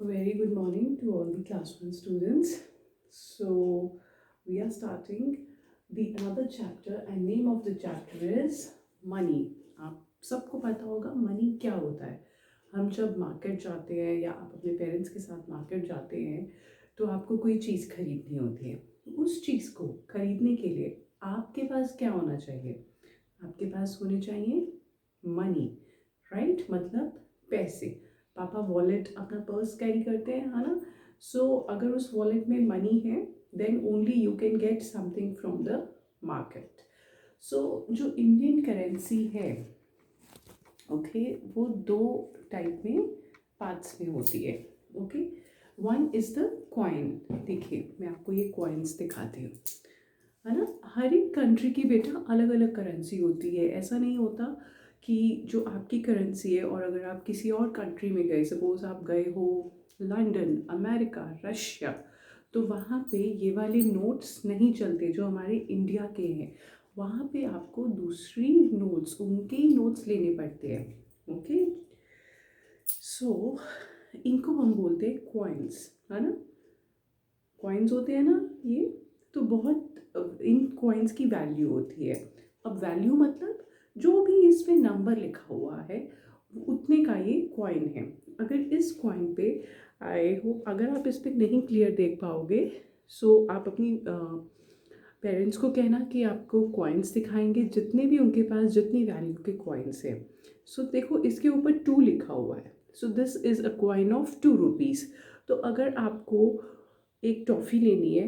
A very good morning to all the class 1 students. So we are starting the another chapter and name of the chapter is money. आप सबको पता होगा money क्या होता है. हम जब मार्केट जाते हैं या आप अपने पेरेंट्स के साथ मार्केट जाते हैं तो आपको कोई चीज़ खरीदनी होती है. उस चीज़ को खरीदने के लिए आपके पास क्या होना चाहिए? आपके पास होने चाहिए मनी, राइट? मतलब पैसे. पापा वॉलेट अपना पर्स कैरी करते हैं, है ना? सो अगर उस वॉलेट में मनी है then only you can get something from the market. So जो इंडियन करेंसी है, ओके, वो दो टाइप में पार्ट्स में होती है. Okay, one is the coin. देखिए मैं आपको ये कॉइन्स दिखाती हूँ, है ना? हर एक कंट्री की बेटा अलग अलग करेंसी होती है. ऐसा नहीं होता कि जो आपकी करेंसी है और अगर आप किसी और कंट्री में गए, सपोज आप गए हो लंदन, अमेरिका, रशिया, तो वहाँ पे ये वाले नोट्स नहीं चलते जो हमारे इंडिया के हैं. वहाँ पे आपको दूसरी नोट्स, उनके ही नोट्स लेने पड़ते हैं. ओके, सो इनको हम बोलते हैं कॉइन्स, है ना? कॉइन्स होते हैं ना ये. तो बहुत इन कॉइन्स की वैल्यू होती है. अब वैल्यू मतलब जो भी इस पे नंबर लिखा हुआ है उतने का ये कॉइन है. अगर इस कॉइन पे आई होप अगर आप इस पे नहीं क्लियर देख पाओगे, सो आप अपनी पेरेंट्स को कहना कि आपको कॉइन्स दिखाएंगे जितने भी उनके पास जितनी वैल्यू के कॉइन्स है. सो देखो इसके ऊपर 2 लिखा हुआ है. So this is a coin of 2 rupees. तो अगर आपको एक टॉफ़ी लेनी है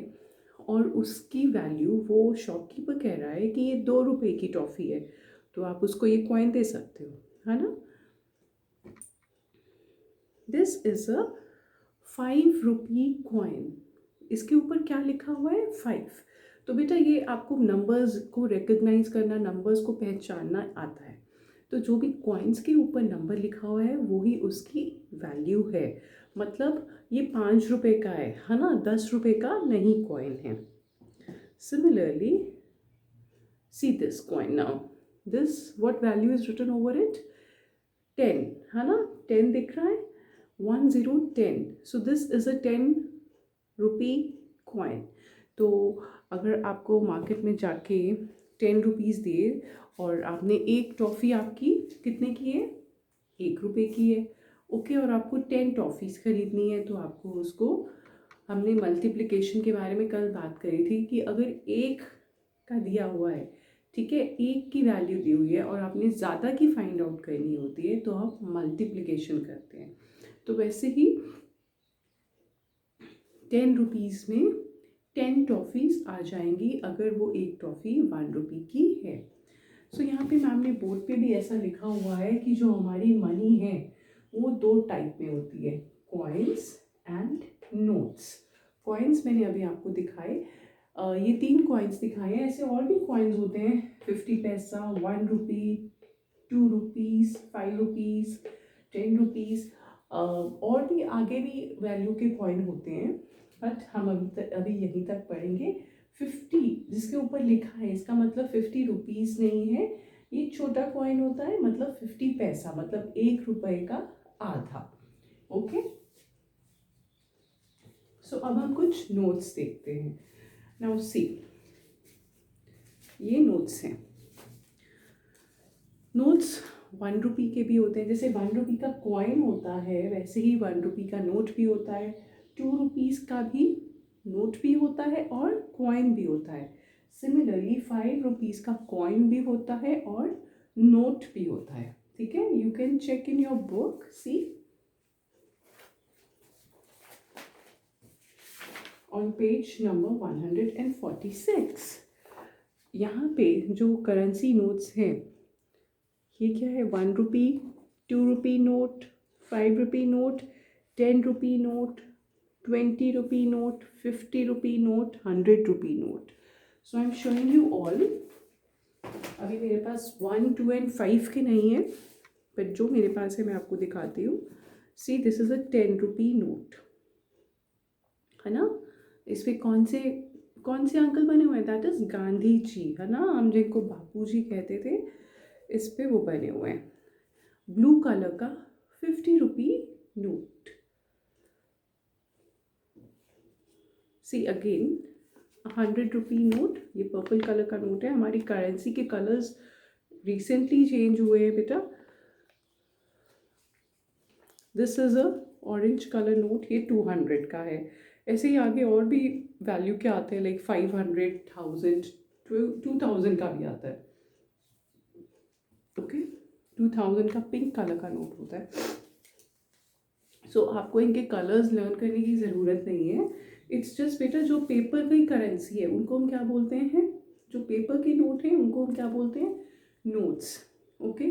और उसकी वैल्यू वो शॉपकीपर कह रहा है कि ये 2 रुपये की टॉफ़ी है, तो आप उसको ये कॉइन दे सकते हो, है ना? This is a 5 rupee coin. इसके ऊपर क्या लिखा हुआ है? 5. तो बेटा ये आपको नंबर्स को रिकग्नाइज करना, नंबर्स को पहचानना आता है. तो जो भी कॉइन्स के ऊपर नंबर लिखा हुआ है वही उसकी वैल्यू है. मतलब ये 5 रुपये का है ना? 10 रुपये का नहीं कॉइन है. Similarly, see this coin now. This, what value is written over it? 10, है ना? 10 दिख रहा है. 1 0 10. So this is a 10 rupee coin. तो अगर आपको मार्केट में जाके 10 रुपीज़ दिए और आपने एक टॉफ़ी आपकी कितने की है? 1 रुपये की है. ओके, और आपको 10 टॉफ़ीज़ खरीदनी है तो आपको उसको, हमने मल्टीप्लिकेशन के बारे में कल बात करी थी कि अगर एक का दिया हुआ है, ठीक है, एक की वैल्यू दी हुई है और आपने ज़्यादा की फाइंड आउट करनी होती है तो आप मल्टीप्लिकेशन करते हैं. तो वैसे ही 10 रुपीज़ में 10 टॉफ़ीज़ आ जाएंगी अगर वो एक टॉफ़ी 1 रुपये की है. सो यहाँ पे मैम ने बोर्ड पे भी ऐसा लिखा हुआ है कि जो हमारी मनी है वो 2 टाइप में होती है, कॉइन्स एंड नोट्स. कॉइन्स मैंने अभी आपको दिखाए, ये 3 कॉइन्स दिखाए हैं. ऐसे और भी कॉइन्स होते हैं, 50 पैसा, 1 रुपी, 2 रुपीज़, 5 रुपीज़, 10 रुपीज़, और भी आगे भी वैल्यू के कॉइन होते हैं. बट हम अभी यहीं तक पढ़ेंगे. 50 जिसके ऊपर लिखा है इसका मतलब 50 रुपीज़ नहीं है, ये छोटा कॉइन होता है. मतलब 50 पैसा मतलब 1 रुपये का आधा. ओके, सो अब हम कुछ नोट्स देखते हैं. नाउ सी, ये नोट्स हैं. नोट्स 1 रुपी के भी होते हैं. जैसे 1 रुपी का कॉइन होता है वैसे ही 1 रुपी का नोट भी होता है. 2 रुपीज़ का भी नोट भी होता है और कॉइन भी होता है. सिमिलरली 5 रुपीज़ का कॉइन भी होता है और नोट भी होता है. ठीक है, you can check in your book. See on page number 146, यहाँ पे जो करेंसी नोट्स हैं ये क्या है? 1 रुपी, 2 rupee note, 5 rupee note, 10 rupee note, 20 rupee note, 50 rupee note, 100 rupee note. So I am showing you all. अभी मेरे पास 1, 2 एंड 5 के नहीं है, बट जो मेरे पास है मैं आपको दिखाती हूँ. See, this is a 10 rupee note, है ना? इस पर कौन से अंकल बने हुए हैं? दैट इज़ गांधी जी, है ना? हम जिनको बापू जी कहते थे, इस पे वो बने हुए हैं. ब्लू कलर का 50 rupee note. See again 100 rupee note, ये पर्पल कलर का नोट है। हमारी करेंसी के कलर्स रिसेंटली चेंज हुए हैं बेटा। This is a orange colour note, ये 200 का है। ऐसे ही आगे और भी वैल्यू के आते हैं, लाइक 500, 1000, 2000 का भी आता है। ओके, 2000 का पिंक कलर का नोट होता है। सो आपको इनके कलर्स लर्न करने की ज़रूरत नहीं है। इट्स जस्ट बेटा जो पेपर की करेंसी है उनको हम क्या बोलते हैं, जो पेपर के नोट हैं उनको हम क्या बोलते हैं, नोट्स। ओके,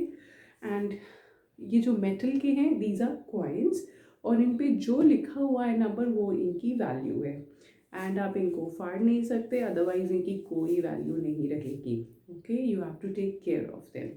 एंड ये जो मेटल के हैं दीज आर कॉइन्स, और इन पे जो लिखा हुआ है नंबर वो इनकी वैल्यू है। एंड आप इनको फाड़ नहीं सकते, अदरवाइज इनकी कोई वैल्यू नहीं रहेगी। Okay, you have to take care of them.